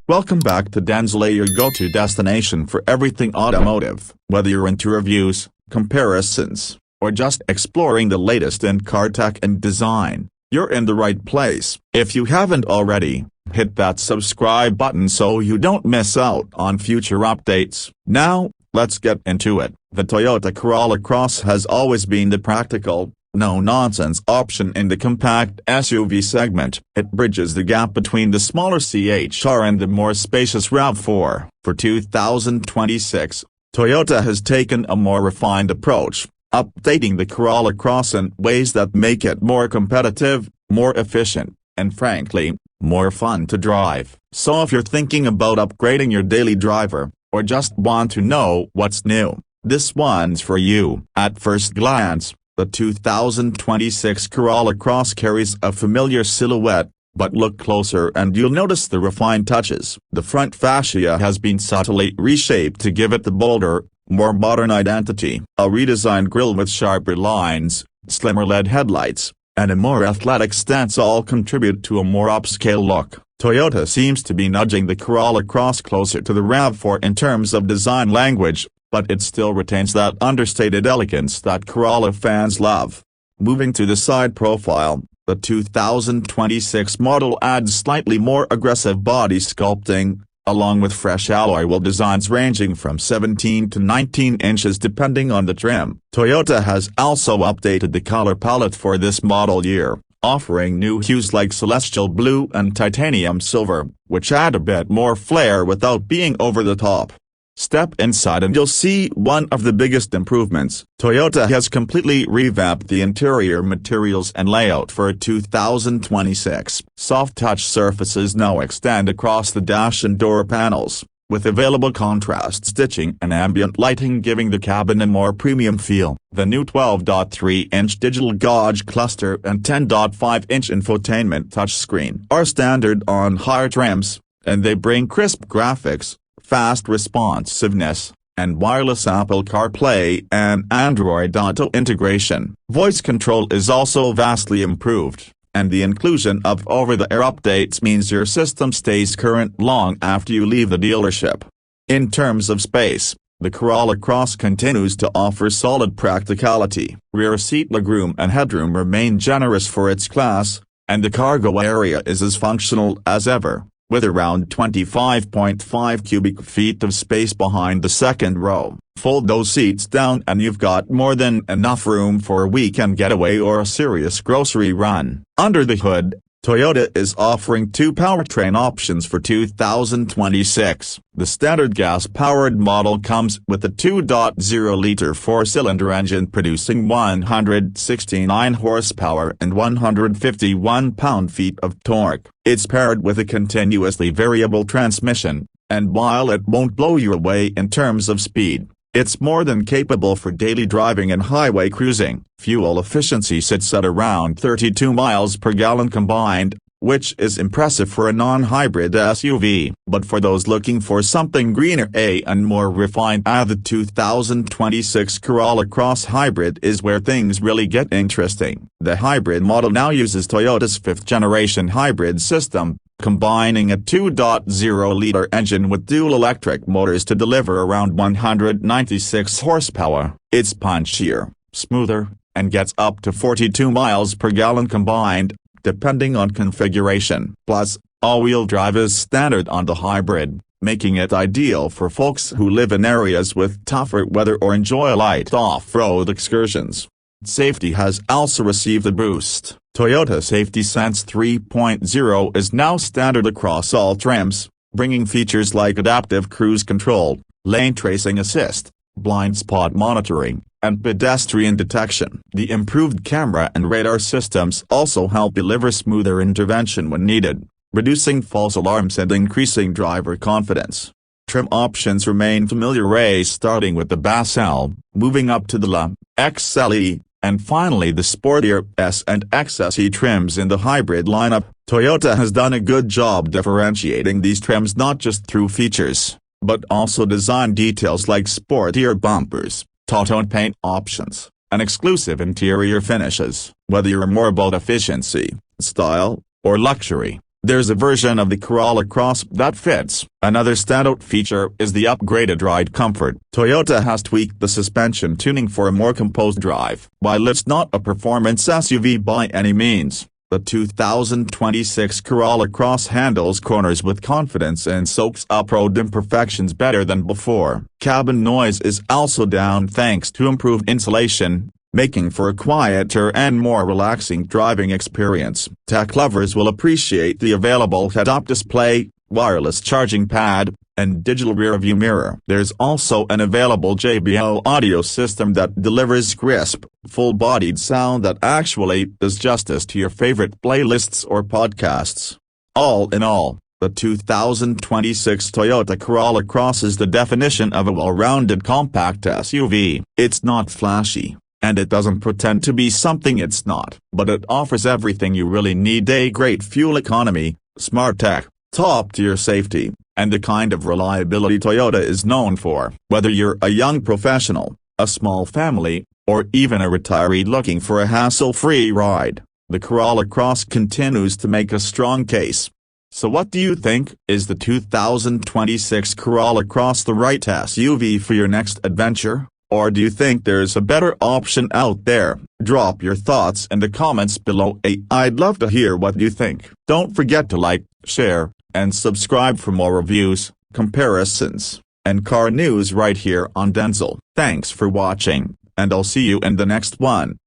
Welcome back to Denzle, your go-to destination for everything automotive. Whether you're into reviews, comparisons, or just exploring the latest in car tech and design, you're in the right place. If you haven't already, hit that subscribe button so you don't miss out on future updates. Now, let's get into it. The Toyota Corolla Cross has always been the practical, no-nonsense option in the compact SUV segment. It bridges the gap between the smaller CHR and the more spacious RAV4. For 2026, Toyota has taken a more refined approach, updating the Corolla Cross in ways that make it more competitive, more efficient, and frankly, more fun to drive. So if you're thinking about upgrading your daily driver, or just want to know what's new, this one's for you. At first glance, the 2026 Corolla Cross carries a familiar silhouette, but look closer and you'll notice the refined touches. The front fascia has been subtly reshaped to give it the bolder, more modern identity. A redesigned grille with sharper lines, slimmer LED headlights, and a more athletic stance all contribute to a more upscale look. Toyota seems to be nudging the Corolla Cross closer to the RAV4 in terms of design language, but it still retains that understated elegance that Corolla fans love. Moving to the side profile, the 2026 model adds slightly more aggressive body sculpting, along with fresh alloy wheel designs ranging from 17 to 19 inches depending on the trim. Toyota has also updated the color palette for this model year, offering new hues like celestial blue and titanium silver, which add a bit more flair without being over the top. Step inside and you'll see one of the biggest improvements. Toyota has completely revamped the interior materials and layout for 2026. Soft touch surfaces now extend across the dash and door panels, with available contrast stitching and ambient lighting giving the cabin a more premium feel. The new 12.3-inch digital gauge cluster and 10.5-inch infotainment touchscreen are standard on higher trims, and they bring crisp graphics, fast responsiveness, and wireless Apple CarPlay and Android Auto integration. Voice control is also vastly improved, and the inclusion of over-the-air updates means your system stays current long after you leave the dealership. In terms of space, the Corolla Cross continues to offer solid practicality. Rear seat legroom and headroom remain generous for its class, and the cargo area is as functional as ever, with around 25.5 cubic feet of space behind the second row. Fold those seats down and you've got more than enough room for a weekend getaway or a serious grocery run. Under the hood, Toyota is offering two powertrain options for 2026. The standard gas-powered model comes with a 2.0-liter four-cylinder engine producing 169 horsepower and 151 pound-feet of torque. It's paired with a continuously variable transmission, and while it won't blow you away in terms of speed, it's more than capable for daily driving and highway cruising. Fuel efficiency sits at around 32 miles per gallon combined, which is impressive for a non-hybrid SUV. But for those looking for something greener and more refined, the 2026 Corolla Cross Hybrid is where things really get interesting. The hybrid model now uses Toyota's fifth-generation hybrid system, combining a 2.0-liter engine with dual electric motors to deliver around 196 horsepower. It's punchier, smoother, and gets up to 42 miles per gallon combined, depending on configuration. Plus, all-wheel drive is standard on the hybrid, making it ideal for folks who live in areas with tougher weather or enjoy light off-road excursions. Safety has also received a boost. Toyota Safety Sense 3.0 is now standard across all trims, bringing features like adaptive cruise control, lane tracing assist, blind spot monitoring, and pedestrian detection. The improved camera and radar systems also help deliver smoother intervention when needed, reducing false alarms and increasing driver confidence. Trim options remain familiar, starting with the Bass L, moving up to the La, XLE, and finally the sportier S and XSE trims in the hybrid lineup. Toyota has done a good job differentiating these trims not just through features, but also design details like sportier bumpers, tautone paint options, and exclusive interior finishes. Whether you're more about efficiency, style, or luxury, There's a version of the Corolla Cross that fits. Another standout feature is the upgraded ride comfort. Toyota has tweaked the suspension tuning for a more composed drive. While it's not a performance SUV by any means, the 2026 Corolla Cross handles corners with confidence and soaks up road imperfections better than before. Cabin noise is also down thanks to improved insulation, making for a quieter and more relaxing driving experience. Tech lovers will appreciate the available head-up display, wireless charging pad, and digital rear-view mirror. There's also an available JBL audio system that delivers crisp, full-bodied sound that actually does justice to your favorite playlists or podcasts. All in all, the 2026 Toyota Corolla Cross is the definition of a well-rounded compact SUV. It's not flashy, and it doesn't pretend to be something it's not, but it offers everything you really need: a great fuel economy, smart tech, top-tier safety, and the kind of reliability Toyota is known for. Whether you're a young professional, a small family, or even a retiree looking for a hassle-free ride, the Corolla Cross continues to make a strong case. So what do you think? Is the 2026 Corolla Cross the right SUV for your next adventure? Or do you think there's a better option out there? Drop your thoughts in the comments below. I'd love to hear what you think. Don't forget to like, share, and subscribe for more reviews, comparisons, and car news right here on Denzel. Thanks for watching, and I'll see you in the next one.